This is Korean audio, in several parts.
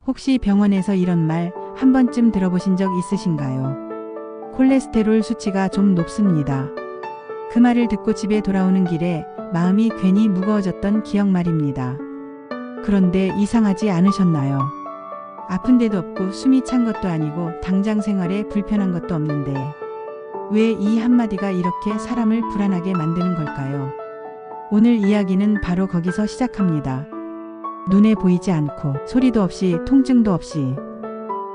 혹시 병원에서 이런 말 한 번쯤 들어보신 적 있으신가요? 콜레스테롤 수치가 좀 높습니다. 그 말을 듣고 집에 돌아오는 길에 마음이 괜히 무거워졌던 기억 말입니다. 그런데 이상하지 않으셨나요? 아픈 데도 없고 숨이 찬 것도 아니고 당장 생활에 불편한 것도 없는데 왜 이 한마디가 이렇게 사람을 불안하게 만드는 걸까요? 오늘 이야기는 바로 거기서 시작합니다. 눈에 보이지 않고 소리도 없이 통증도 없이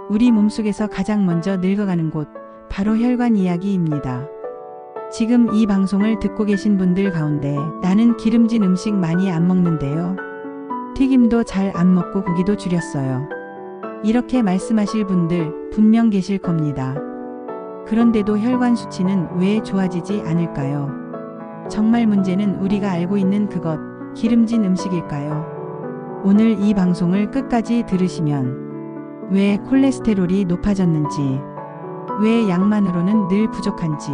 우리 몸속에서 가장 먼저 늙어가는 곳, 바로 혈관 이야기입니다. 지금 이 방송을 듣고 계신 분들 가운데 나는 기름진 음식 많이 안 먹는데요. 튀김도 잘 안 먹고 고기도 줄였어요. 이렇게 말씀하실 분들 분명 계실 겁니다. 그런데도 혈관 수치는 왜 좋아지지 않을까요? 정말 문제는 우리가 알고 있는 그것, 기름진 음식일까요? 오늘 이 방송을 끝까지 들으시면 왜 콜레스테롤이 높아졌는지, 왜 양만으로는 늘 부족한지,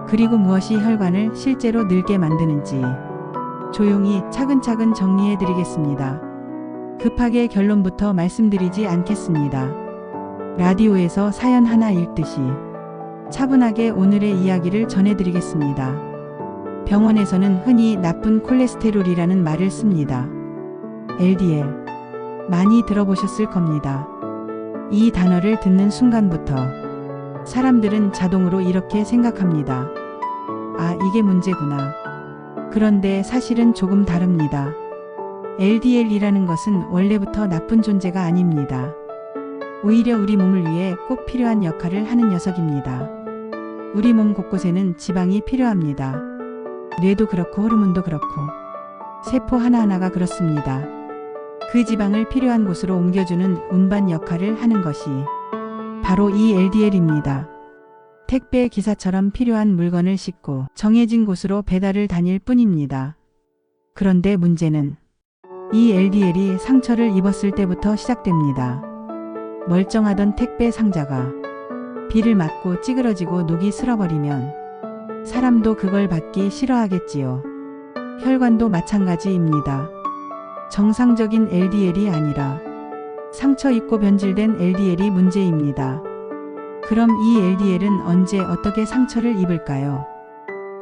그리고 무엇이 혈관을 실제로 늙게 만드는지 조용히 차근차근 정리해 드리겠습니다. 급하게 결론부터 말씀드리지 않겠습니다. 라디오에서 사연 하나 읽듯이 차분하게 오늘의 이야기를 전해드리겠습니다. 병원에서는 흔히 나쁜 콜레스테롤이라는 말을 씁니다. LDL. 많이 들어보셨을 겁니다. 이 단어를 듣는 순간부터 사람들은 자동으로 이렇게 생각합니다. 아, 이게 문제구나. 그런데 사실은 조금 다릅니다. LDL이라는 것은 원래부터 나쁜 존재가 아닙니다. 오히려 우리 몸을 위해 꼭 필요한 역할을 하는 녀석입니다. 우리 몸 곳곳에는 지방이 필요합니다. 뇌도 그렇고 호르몬도 그렇고 세포 하나하나가 그렇습니다. 그 지방을 필요한 곳으로 옮겨주는 운반 역할을 하는 것이 바로 이 LDL입니다. 택배 기사처럼 필요한 물건을 싣고 정해진 곳으로 배달을 다닐 뿐입니다. 그런데 문제는 이 LDL이 상처를 입었을 때부터 시작됩니다. 멀쩡하던 택배 상자가 비를 맞고 찌그러지고 녹이 슬어버리면 사람도 그걸 받기 싫어하겠지요. 혈관도 마찬가지입니다. 정상적인 LDL이 아니라 상처 입고 변질된 LDL이 문제입니다. 그럼 이 LDL은 언제 어떻게 상처를 입을까요?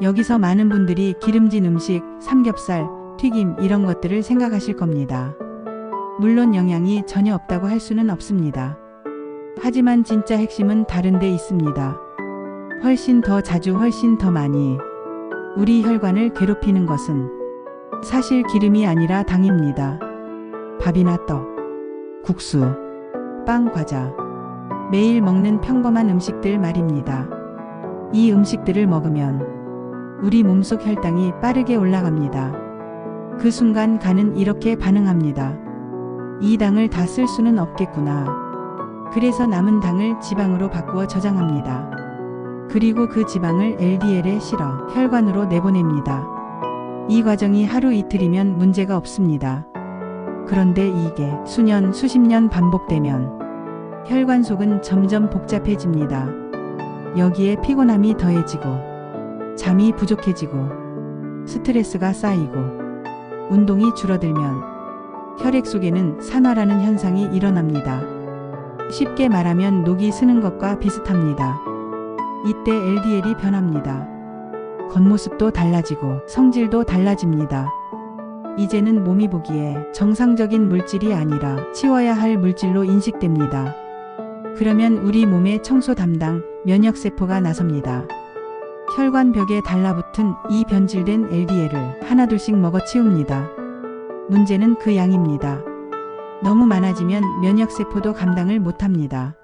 여기서 많은 분들이 기름진 음식, 삼겹살, 튀김 이런 것들을 생각하실 겁니다. 물론 영양이 전혀 없다고 할 수는 없습니다. 하지만 진짜 핵심은 다른 데 있습니다. 훨씬 더 자주 훨씬 더 많이 우리 혈관을 괴롭히는 것은 사실 기름이 아니라 당입니다. 밥이나 떡, 국수, 빵, 과자, 매일 먹는 평범한 음식들 말입니다. 이 음식들을 먹으면 우리 몸속 혈당이 빠르게 올라갑니다. 그 순간 간은 이렇게 반응합니다. 이 당을 다 쓸 수는 없겠구나. 그래서 남은 당을 지방으로 바꾸어 저장합니다. 그리고 그 지방을 LDL에 실어 혈관으로 내보냅니다. 이 과정이 하루 이틀이면 문제가 없습니다. 그런데 이게 수년, 수십 년 반복되면 혈관 속은 점점 복잡해집니다. 여기에 피곤함이 더해지고 잠이 부족해지고 스트레스가 쌓이고 운동이 줄어들면 혈액 속에는 산화라는 현상이 일어납니다. 쉽게 말하면 녹이 스는 것과 비슷합니다. 이때 LDL이 변합니다. 겉모습도 달라지고 성질도 달라집니다. 이제는 몸이 보기에 정상적인 물질이 아니라 치워야 할 물질로 인식됩니다. 그러면 우리 몸의 청소 담당 면역세포가 나섭니다. 혈관 벽에 달라붙은 이 변질된 LDL을 하나둘씩 먹어치웁니다. 문제는 그 양입니다. 너무 많아지면 면역세포도 감당을 못합니다.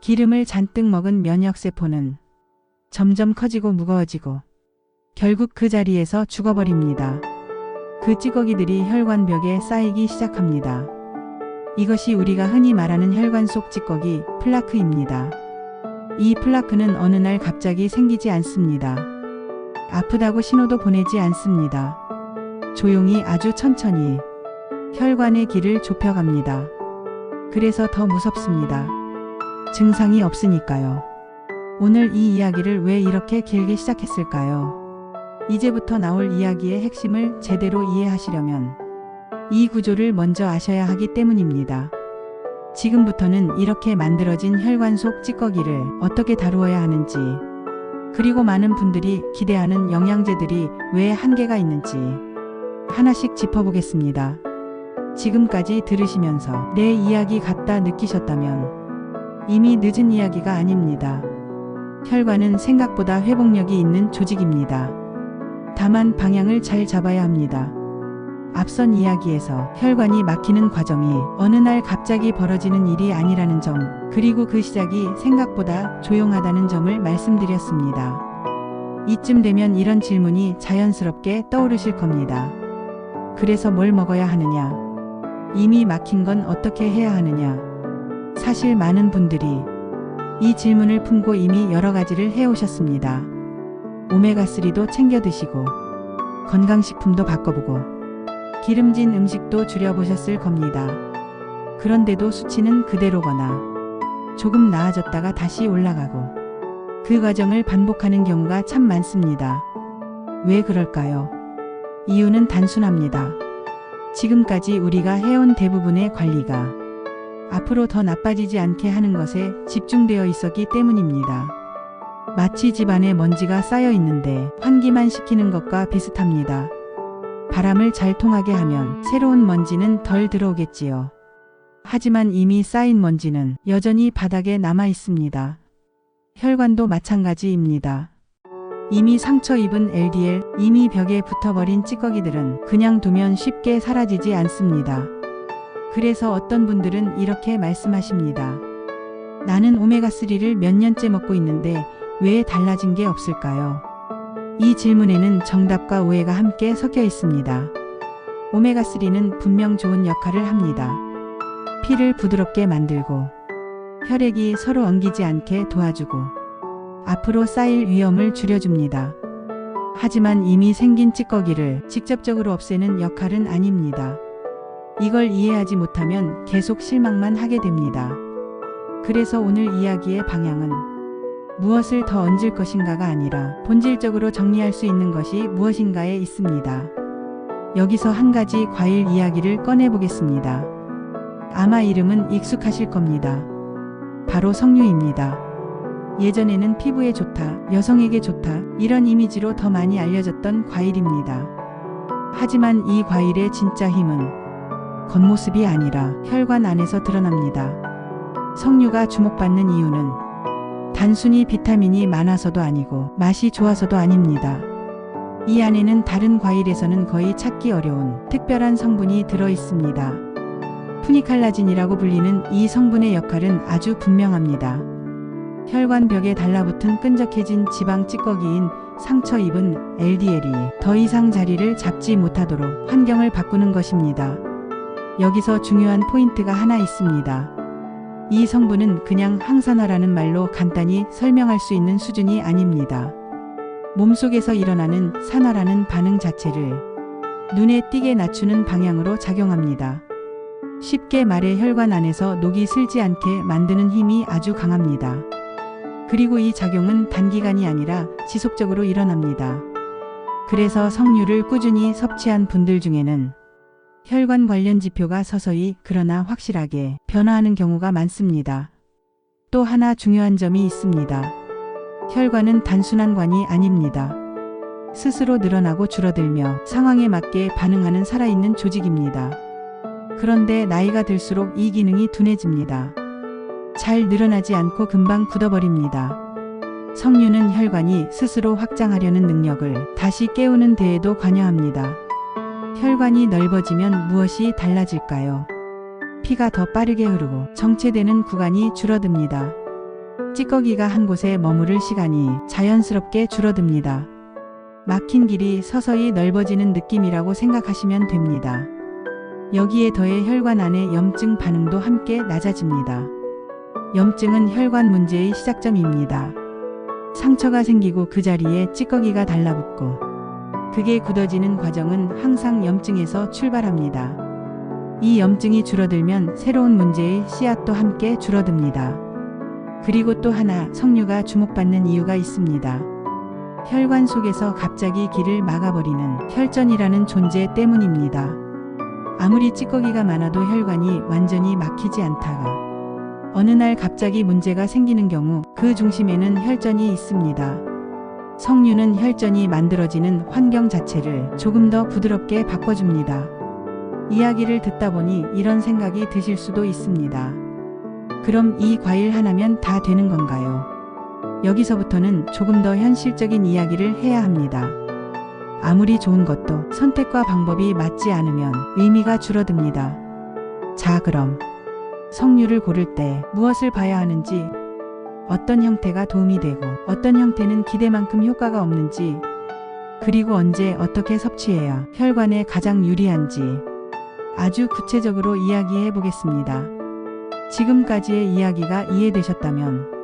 기름을 잔뜩 먹은 면역세포는 점점 커지고 무거워지고 결국 그 자리에서 죽어버립니다. 그 찌꺼기들이 혈관벽에 쌓이기 시작합니다. 이것이 우리가 흔히 말하는 혈관 속 찌꺼기, 플라크입니다. 이 플라크는 어느 날 갑자기 생기지 않습니다. 아프다고 신호도 보내지 않습니다. 조용히 아주 천천히 혈관의 길을 좁혀갑니다. 그래서 더 무섭습니다. 증상이 없으니까요. 오늘 이 이야기를 왜 이렇게 길게 시작했을까요? 이제부터 나올 이야기의 핵심을 제대로 이해하시려면 이 구조를 먼저 아셔야 하기 때문입니다. 지금부터는 이렇게 만들어진 혈관 속 찌꺼기를 어떻게 다루어야 하는지, 그리고 많은 분들이 기대하는 영양제들이 왜 한계가 있는지 하나씩 짚어보겠습니다. 지금까지 들으시면서 내 이야기 같다 느끼셨다면 이미 늦은 이야기가 아닙니다. 혈관은 생각보다 회복력이 있는 조직입니다. 다만 방향을 잘 잡아야 합니다. 앞선 이야기에서 혈관이 막히는 과정이 어느 날 갑자기 벌어지는 일이 아니라는 점, 그리고 그 시작이 생각보다 조용하다는 점을 말씀드렸습니다. 이쯤 되면 이런 질문이 자연스럽게 떠오르실 겁니다. 그래서 뭘 먹어야 하느냐? 이미 막힌 건 어떻게 해야 하느냐? 사실 많은 분들이 이 질문을 품고 이미 여러 가지를 해오셨습니다. 오메가3도 챙겨 드시고, 건강식품도 바꿔보고, 기름진 음식도 줄여보셨을 겁니다. 그런데도 수치는 그대로거나 조금 나아졌다가 다시 올라가고, 그 과정을 반복하는 경우가 참 많습니다. 왜 그럴까요? 이유는 단순합니다. 지금까지 우리가 해온 대부분의 관리가 앞으로 더 나빠지지 않게 하는 것에 집중되어 있었기 때문입니다. 마치 집안에 먼지가 쌓여 있는데 환기만 시키는 것과 비슷합니다. 바람을 잘 통하게 하면 새로운 먼지는 덜 들어오겠지요. 하지만 이미 쌓인 먼지는 여전히 바닥에 남아 있습니다. 혈관도 마찬가지입니다. 이미 상처 입은 LDL, 이미 벽에 붙어버린 찌꺼기들은 그냥 두면 쉽게 사라지지 않습니다. 그래서 어떤 분들은 이렇게 말씀하십니다. 나는 오메가3를 몇 년째 먹고 있는데 왜 달라진 게 없을까요? 이 질문에는 정답과 오해가 함께 섞여 있습니다. 오메가3는 분명 좋은 역할을 합니다. 피를 부드럽게 만들고, 혈액이 서로 엉키지 않게 도와주고, 앞으로 쌓일 위험을 줄여줍니다. 하지만 이미 생긴 찌꺼기를 직접적으로 없애는 역할은 아닙니다. 이걸 이해하지 못하면 계속 실망만 하게 됩니다. 그래서 오늘 이야기의 방향은 무엇을 더 얹을 것인가가 아니라 본질적으로 정리할 수 있는 것이 무엇인가에 있습니다. 여기서 한 가지 과일 이야기를 꺼내보겠습니다. 아마 이름은 익숙하실 겁니다. 바로 석류입니다. 예전에는 피부에 좋다, 여성에게 좋다, 이런 이미지로 더 많이 알려졌던 과일입니다. 하지만 이 과일의 진짜 힘은 겉모습이 아니라 혈관 안에서 드러납니다. 석류가 주목받는 이유는 단순히 비타민이 많아서도 아니고 맛이 좋아서도 아닙니다. 이 안에는 다른 과일에서는 거의 찾기 어려운 특별한 성분이 들어 있습니다. 푸니칼라진이라고 불리는 이 성분의 역할은 아주 분명합니다. 혈관벽에 달라붙은 끈적해진 지방 찌꺼기인 상처 입은 LDL이 더 이상 자리를 잡지 못하도록 환경을 바꾸는 것입니다. 여기서 중요한 포인트가 하나 있습니다. 이 성분은 그냥 항산화라는 말로 간단히 설명할 수 있는 수준이 아닙니다. 몸속에서 일어나는 산화라는 반응 자체를 눈에 띄게 낮추는 방향으로 작용합니다. 쉽게 말해 혈관 안에서 녹이 슬지 않게 만드는 힘이 아주 강합니다. 그리고 이 작용은 단기간이 아니라 지속적으로 일어납니다. 그래서 석류를 꾸준히 섭취한 분들 중에는 혈관 관련 지표가 서서히 그러나 확실하게 변화하는 경우가 많습니다. 또 하나 중요한 점이 있습니다. 혈관은 단순한 관이 아닙니다. 스스로 늘어나고 줄어들며 상황에 맞게 반응하는 살아있는 조직입니다. 그런데 나이가 들수록 이 기능이 둔해집니다. 잘 늘어나지 않고 금방 굳어버립니다. 석류는 혈관이 스스로 확장하려는 능력을 다시 깨우는 데에도 관여합니다. 혈관이 넓어지면 무엇이 달라질까요? 피가 더 빠르게 흐르고 정체되는 구간이 줄어듭니다. 찌꺼기가 한 곳에 머무를 시간이 자연스럽게 줄어듭니다. 막힌 길이 서서히 넓어지는 느낌이라고 생각하시면 됩니다. 여기에 더해 혈관 안의 염증 반응도 함께 낮아집니다. 염증은 혈관 문제의 시작점입니다. 상처가 생기고 그 자리에 찌꺼기가 달라붙고 그게 굳어지는 과정은 항상 염증에서 출발합니다. 이 염증이 줄어들면 새로운 문제의 씨앗도 함께 줄어듭니다. 그리고 또 하나 석류가 주목받는 이유가 있습니다. 혈관 속에서 갑자기 길을 막아버리는 혈전이라는 존재 때문입니다. 아무리 찌꺼기가 많아도 혈관이 완전히 막히지 않다가 어느 날 갑자기 문제가 생기는 경우 그 중심에는 혈전이 있습니다. 석류는 혈전이 만들어지는 환경 자체를 조금 더 부드럽게 바꿔줍니다. 이야기를 듣다 보니 이런 생각이 드실 수도 있습니다. 그럼 이 과일 하나면 다 되는 건가요? 여기서부터는 조금 더 현실적인 이야기를 해야 합니다. 아무리 좋은 것도 선택과 방법이 맞지 않으면 의미가 줄어듭니다. 자, 그럼 석류를 고를 때 무엇을 봐야 하는지, 어떤 형태가 도움이 되고 어떤 형태는 기대만큼 효과가 없는지, 그리고 언제 어떻게 섭취해야 혈관에 가장 유리한지 아주 구체적으로 이야기해 보겠습니다. 지금까지의 이야기가 이해되셨다면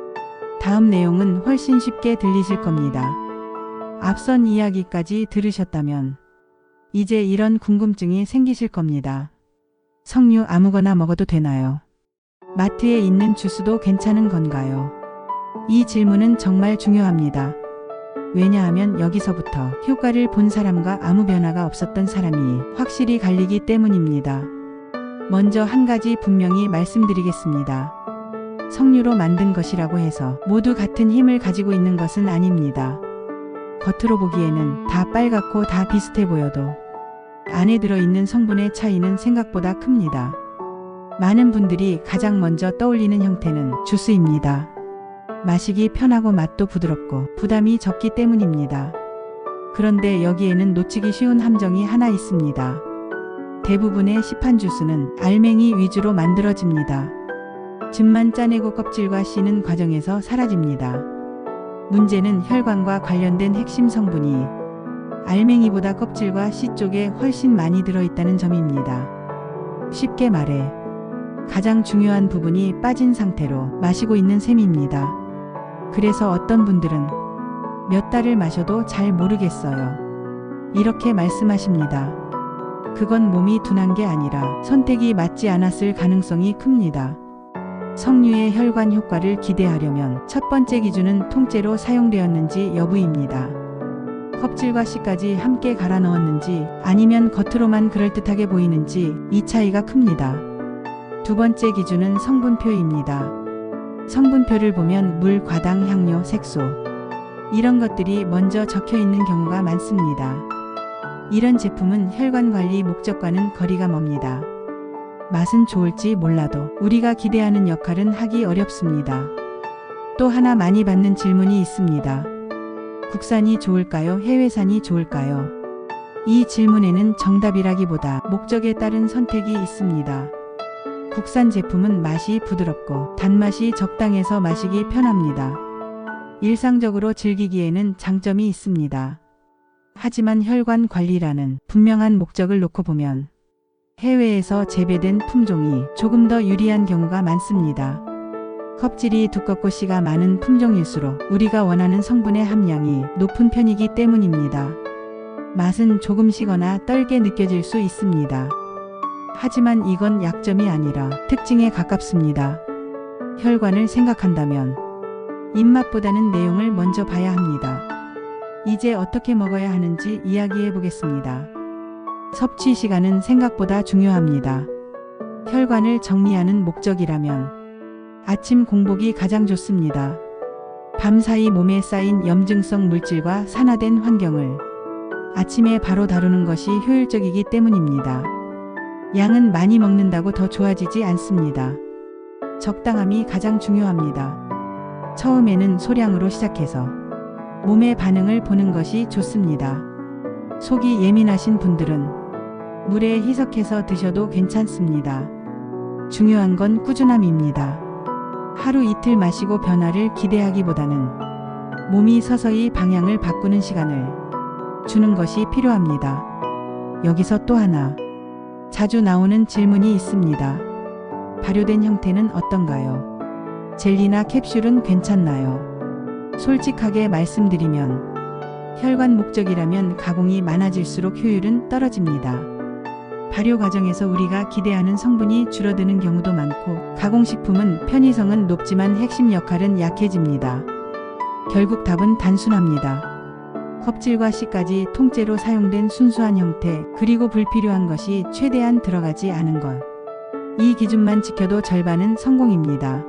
다음 내용은 훨씬 쉽게 들리실 겁니다. 앞선 이야기까지 들으셨다면 이제 이런 궁금증이 생기실 겁니다. 석류 아무거나 먹어도 되나요? 마트에 있는 주스도 괜찮은 건가요? 이 질문은 정말 중요합니다. 왜냐하면 여기서부터 효과를 본 사람과 아무 변화가 없었던 사람이 확실히 갈리기 때문입니다. 먼저 한 가지 분명히 말씀드리겠습니다. 석류로 만든 것이라고 해서 모두 같은 힘을 가지고 있는 것은 아닙니다. 겉으로 보기에는 다 빨갛고 다 비슷해 보여도 안에 들어있는 성분의 차이는 생각보다 큽니다. 많은 분들이 가장 먼저 떠올리는 형태는 주스입니다. 마시기 편하고 맛도 부드럽고 부담이 적기 때문입니다. 그런데 여기에는 놓치기 쉬운 함정이 하나 있습니다. 대부분의 시판 주스는 알맹이 위주로 만들어집니다. 즙만 짜내고 껍질과 씨는 과정에서 사라집니다. 문제는 혈관과 관련된 핵심 성분이 알맹이보다 껍질과 씨 쪽에 훨씬 많이 들어있다는 점입니다. 쉽게 말해 가장 중요한 부분이 빠진 상태로 마시고 있는 셈입니다. 그래서 어떤 분들은 몇 달을 마셔도 잘 모르겠어요. 이렇게 말씀하십니다. 그건 몸이 둔한 게 아니라 선택이 맞지 않았을 가능성이 큽니다. 석류의 혈관 효과를 기대하려면 첫 번째 기준은 통째로 사용되었는지 여부입니다. 껍질과 씨까지 함께 갈아 넣었는지 아니면 겉으로만 그럴듯하게 보이는지 이 차이가 큽니다. 두 번째 기준은 성분표입니다. 성분표를 보면 물, 과당, 향료, 색소 이런 것들이 먼저 적혀 있는 경우가 많습니다. 이런 제품은 혈관 관리 목적과는 거리가 멉니다. 맛은 좋을지 몰라도 우리가 기대하는 역할은 하기 어렵습니다. 또 하나 많이 받는 질문이 있습니다. 국산이 좋을까요? 해외산이 좋을까요? 이 질문에는 정답이라기보다 목적에 따른 선택이 있습니다. 국산 제품은 맛이 부드럽고 단맛이 적당해서 마시기 편합니다. 일상적으로 즐기기에는 장점이 있습니다. 하지만 혈관 관리라는 분명한 목적을 놓고 보면 해외에서 재배된 품종이 조금 더 유리한 경우가 많습니다. 껍질이 두껍고 씨가 많은 품종일수록 우리가 원하는 성분의 함량이 높은 편이기 때문입니다. 맛은 조금 시거나 떨게 느껴질 수 있습니다. 하지만 이건 약점이 아니라 특징에 가깝습니다. 혈관을 생각한다면 입맛보다는 내용을 먼저 봐야 합니다. 이제 어떻게 먹어야 하는지 이야기해 보겠습니다. 섭취 시간은 생각보다 중요합니다. 혈관을 정리하는 목적이라면 아침 공복이 가장 좋습니다. 밤사이 몸에 쌓인 염증성 물질과 산화된 환경을 아침에 바로 다루는 것이 효율적이기 때문입니다. 양은 많이 먹는다고 더 좋아지지 않습니다. 적당함이 가장 중요합니다. 처음에는 소량으로 시작해서 몸의 반응을 보는 것이 좋습니다. 속이 예민하신 분들은 물에 희석해서 드셔도 괜찮습니다. 중요한 건 꾸준함입니다. 하루 이틀 마시고 변화를 기대하기보다는 몸이 서서히 방향을 바꾸는 시간을 주는 것이 필요합니다. 여기서 또 하나 자주 나오는 질문이 있습니다. 발효된 형태는 어떤가요? 젤리나 캡슐은 괜찮나요? 솔직하게 말씀드리면 혈관 목적이라면 가공이 많아질수록 효율은 떨어집니다. 발효 과정에서 우리가 기대하는 성분이 줄어드는 경우도 많고 가공식품은 편의성은 높지만 핵심 역할은 약해집니다. 결국 답은 단순합니다. 껍질과 씨까지 통째로 사용된 순수한 형태, 그리고 불필요한 것이 최대한 들어가지 않은 것. 이 기준만 지켜도 절반은 성공입니다.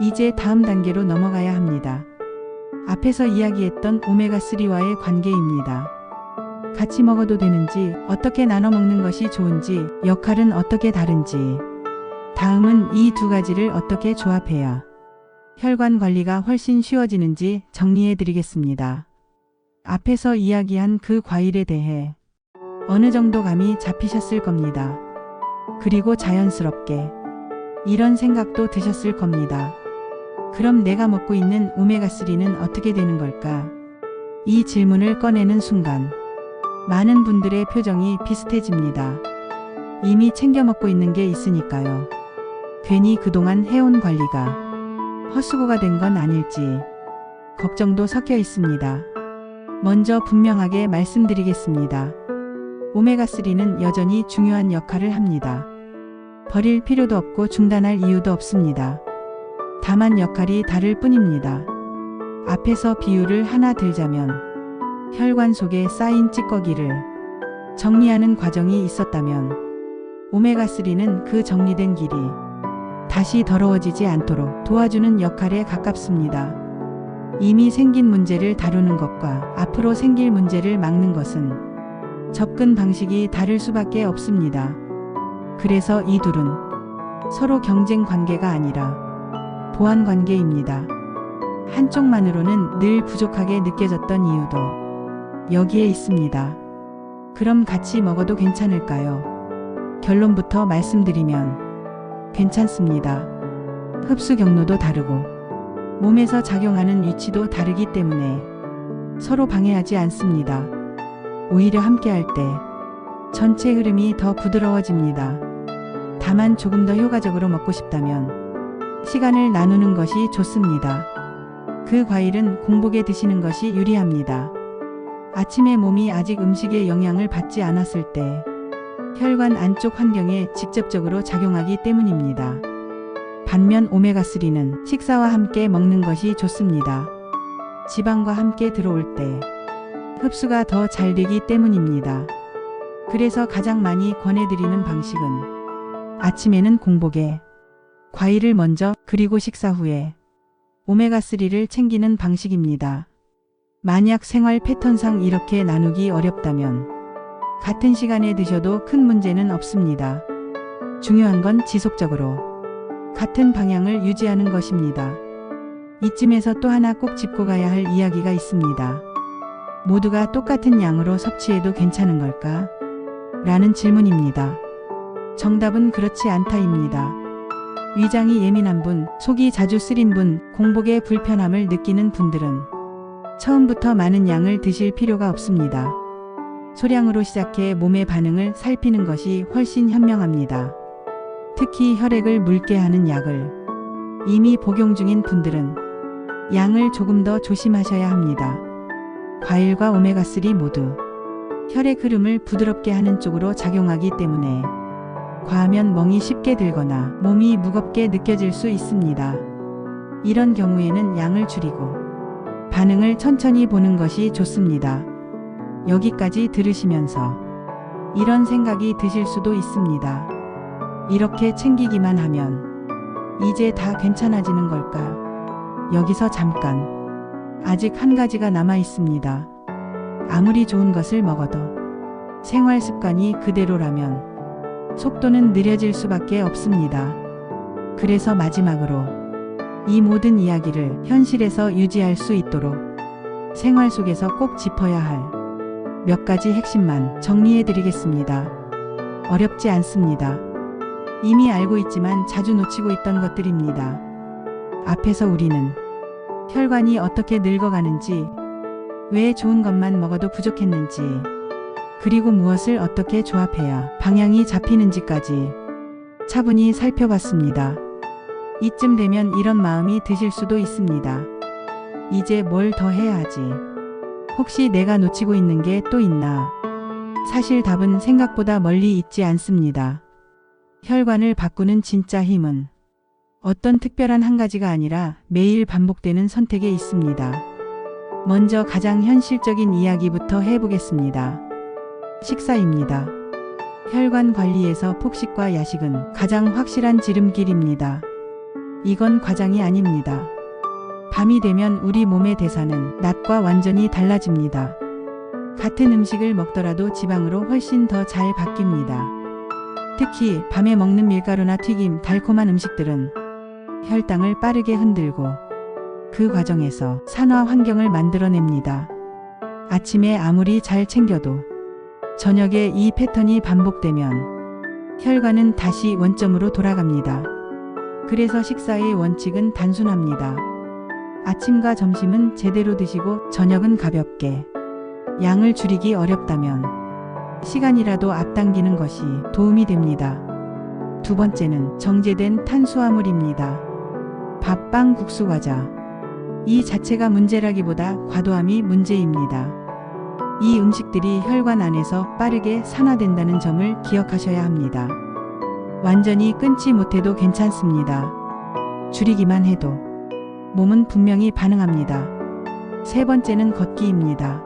이제 다음 단계로 넘어가야 합니다. 앞에서 이야기했던 오메가3와의 관계입니다. 같이 먹어도 되는지, 어떻게 나눠 먹는 것이 좋은지, 역할은 어떻게 다른지. 다음은 이 두 가지를 어떻게 조합해야 혈관 관리가 훨씬 쉬워지는지 정리해 드리겠습니다. 앞에서 이야기한 그 과일에 대해 어느 정도 감이 잡히셨을 겁니다. 그리고 자연스럽게 이런 생각도 드셨을 겁니다. 그럼 내가 먹고 있는 오메가3는 어떻게 되는 걸까? 이 질문을 꺼내는 순간 많은 분들의 표정이 비슷해집니다. 이미 챙겨 먹고 있는 게 있으니까요. 괜히 그동안 해온 관리가 헛수고가 된 건 아닐지 걱정도 섞여 있습니다. 먼저 분명하게 말씀드리겠습니다. 오메가3는 여전히 중요한 역할을 합니다. 버릴 필요도 없고 중단할 이유도 없습니다. 다만 역할이 다를 뿐입니다. 앞에서 비유를 하나 들자면 혈관 속에 쌓인 찌꺼기를 정리하는 과정이 있었다면 오메가3는 그 정리된 길이 다시 더러워지지 않도록 도와주는 역할에 가깝습니다. 이미 생긴 문제를 다루는 것과 앞으로 생길 문제를 막는 것은 접근 방식이 다를 수밖에 없습니다. 그래서 이 둘은 서로 경쟁 관계가 아니라 보완 관계입니다. 한쪽만으로는 늘 부족하게 느껴졌던 이유도 여기에 있습니다. 그럼 같이 먹어도 괜찮을까요? 결론부터 말씀드리면 괜찮습니다. 흡수 경로도 다르고 몸에서 작용하는 위치도 다르기 때문에 서로 방해하지 않습니다. 오히려 함께할 때 전체 흐름이 더 부드러워집니다. 다만 조금 더 효과적으로 먹고 싶다면 시간을 나누는 것이 좋습니다. 그 과일은 공복에 드시는 것이 유리합니다. 아침에 몸이 아직 음식의 영향을 받지 않았을 때 혈관 안쪽 환경에 직접적으로 작용하기 때문입니다. 반면 오메가3는 식사와 함께 먹는 것이 좋습니다. 지방과 함께 들어올 때 흡수가 더 잘 되기 때문입니다. 그래서 가장 많이 권해드리는 방식은 아침에는 공복에 과일을 먼저 그리고 식사 후에 오메가3를 챙기는 방식입니다. 만약 생활 패턴상 이렇게 나누기 어렵다면 같은 시간에 드셔도 큰 문제는 없습니다. 중요한 건 지속적으로 같은 방향을 유지하는 것입니다. 이쯤에서 또 하나 꼭 짚고 가야 할 이야기가 있습니다. 모두가 똑같은 양으로 섭취해도 괜찮은 걸까? 라는 질문입니다. 정답은 그렇지 않다입니다. 위장이 예민한 분, 속이 자주 쓰린 분, 공복에 불편함을 느끼는 분들은 처음부터 많은 양을 드실 필요가 없습니다. 소량으로 시작해 몸의 반응을 살피는 것이 훨씬 현명합니다. 특히 혈액을 묽게 하는 약을 이미 복용 중인 분들은 양을 조금 더 조심하셔야 합니다. 과일과 오메가3 모두 혈액 흐름을 부드럽게 하는 쪽으로 작용하기 때문에 과하면 멍이 쉽게 들거나 몸이 무겁게 느껴질 수 있습니다. 이런 경우에는 양을 줄이고 반응을 천천히 보는 것이 좋습니다. 여기까지 들으시면서 이런 생각이 드실 수도 있습니다. 이렇게 챙기기만 하면 이제 다 괜찮아지는 걸까? 여기서 잠깐. 아직 한 가지가 남아 있습니다. 아무리 좋은 것을 먹어도 생활 습관이 그대로라면 속도는 느려질 수밖에 없습니다. 그래서 마지막으로 이 모든 이야기를 현실에서 유지할 수 있도록 생활 속에서 꼭 짚어야 할 몇 가지 핵심만 정리해 드리겠습니다. 어렵지 않습니다. 이미 알고 있지만 자주 놓치고 있던 것들입니다. 앞에서 우리는 혈관이 어떻게 늙어가는지, 왜 좋은 것만 먹어도 부족했는지, 그리고 무엇을 어떻게 조합해야 방향이 잡히는지까지 차분히 살펴봤습니다. 이쯤 되면 이런 마음이 드실 수도 있습니다. 이제 뭘 더 해야 하지? 혹시 내가 놓치고 있는 게 또 있나? 사실 답은 생각보다 멀리 있지 않습니다. 혈관을 바꾸는 진짜 힘은 어떤 특별한 한 가지가 아니라 매일 반복되는 선택에 있습니다. 먼저 가장 현실적인 이야기부터 해보겠습니다. 식사입니다. 혈관 관리에서 폭식과 야식은 가장 확실한 지름길입니다. 이건 과장이 아닙니다. 밤이 되면 우리 몸의 대사는 낮과 완전히 달라집니다. 같은 음식을 먹더라도 지방으로 훨씬 더 잘 바뀝니다. 특히 밤에 먹는 밀가루나 튀김, 달콤한 음식들은 혈당을 빠르게 흔들고 그 과정에서 산화 환경을 만들어냅니다. 아침에 아무리 잘 챙겨도 저녁에 이 패턴이 반복되면 혈관은 다시 원점으로 돌아갑니다. 그래서 식사의 원칙은 단순합니다. 아침과 점심은 제대로 드시고 저녁은 가볍게. 양을 줄이기 어렵다면 시간이라도 앞당기는 것이 도움이 됩니다. 두 번째는 정제된 탄수화물입니다. 밥, 빵, 국수, 과자. 이 자체가 문제라기보다 과도함이 문제입니다. 이 음식들이 혈관 안에서 빠르게 산화된다는 점을 기억하셔야 합니다. 완전히 끊지 못해도 괜찮습니다. 줄이기만 해도 몸은 분명히 반응합니다. 세 번째는 걷기입니다.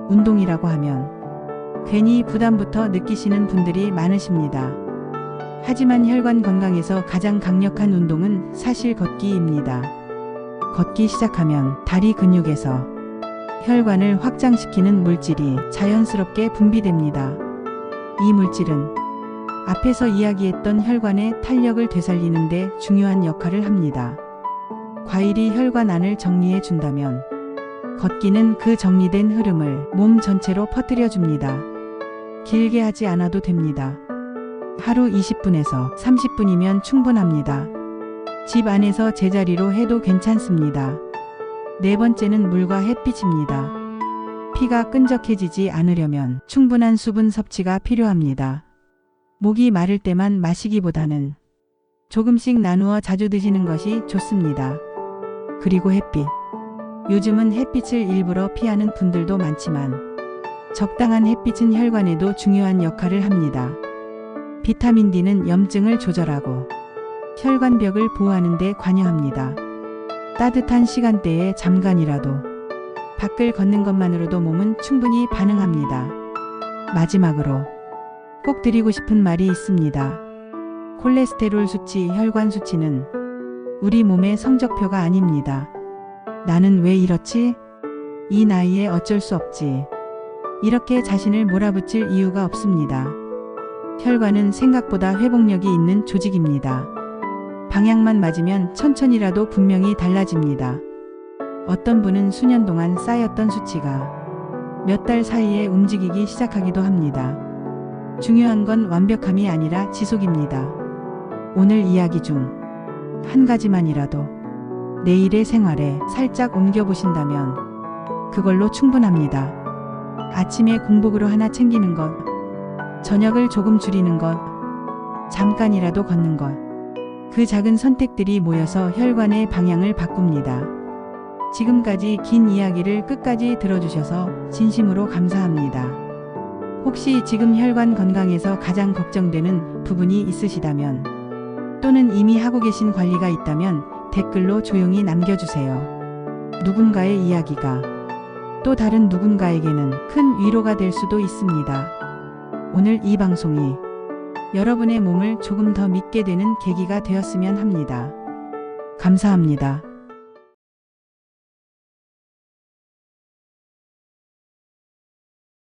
운동이라고 하면 괜히 부담부터 느끼시는 분들이 많으십니다. 하지만 혈관 건강에서 가장 강력한 운동은 사실 걷기입니다. 걷기 시작하면 다리 근육에서 혈관을 확장시키는 물질이 자연스럽게 분비됩니다. 이 물질은 앞에서 이야기했던 혈관의 탄력을 되살리는 데 중요한 역할을 합니다. 과일이 혈관 안을 정리해 준다면 걷기는 그 정리된 흐름을 몸 전체로 퍼뜨려 줍니다. 길게 하지 않아도 됩니다. 하루 20분에서 30분이면 충분합니다. 집 안에서 제자리로 해도 괜찮습니다. 네 번째는 물과 햇빛입니다. 피가 끈적해지지 않으려면 충분한 수분 섭취가 필요합니다. 목이 마를 때만 마시기보다는 조금씩 나누어 자주 드시는 것이 좋습니다. 그리고 햇빛. 요즘은 햇빛을 일부러 피하는 분들도 많지만 적당한 햇빛은 혈관에도 중요한 역할을 합니다. 비타민 D는 염증을 조절하고 혈관벽을 보호하는 데 관여합니다. 따뜻한 시간대에 잠깐이라도 밖을 걷는 것만으로도 몸은 충분히 반응합니다. 마지막으로 꼭 드리고 싶은 말이 있습니다. 콜레스테롤 수치, 혈관 수치는 우리 몸의 성적표가 아닙니다. 나는 왜 이렇지? 이 나이에 어쩔 수 없지. 이렇게 자신을 몰아붙일 이유가 없습니다. 혈관은 생각보다 회복력이 있는 조직입니다. 방향만 맞으면 천천히라도 분명히 달라집니다. 어떤 분은 수년 동안 쌓였던 수치가 몇 달 사이에 움직이기 시작하기도 합니다. 중요한 건 완벽함이 아니라 지속입니다. 오늘 이야기 중 한 가지만이라도 내일의 생활에 살짝 옮겨보신다면 그걸로 충분합니다. 아침에 공복으로 하나 챙기는 것, 저녁을 조금 줄이는 것, 잠깐이라도 걷는 것. 그 작은 선택들이 모여서 혈관의 방향을 바꿉니다. 지금까지 긴 이야기를 끝까지 들어주셔서 진심으로 감사합니다. 혹시 지금 혈관 건강에서 가장 걱정되는 부분이 있으시다면 또는 이미 하고 계신 관리가 있다면 댓글로 조용히 남겨주세요. 누군가의 이야기가 또 다른 누군가에게는 큰 위로가 될 수도 있습니다. 오늘 이 방송이 여러분의 몸을 조금 더 믿게 되는 계기가 되었으면 합니다. 감사합니다.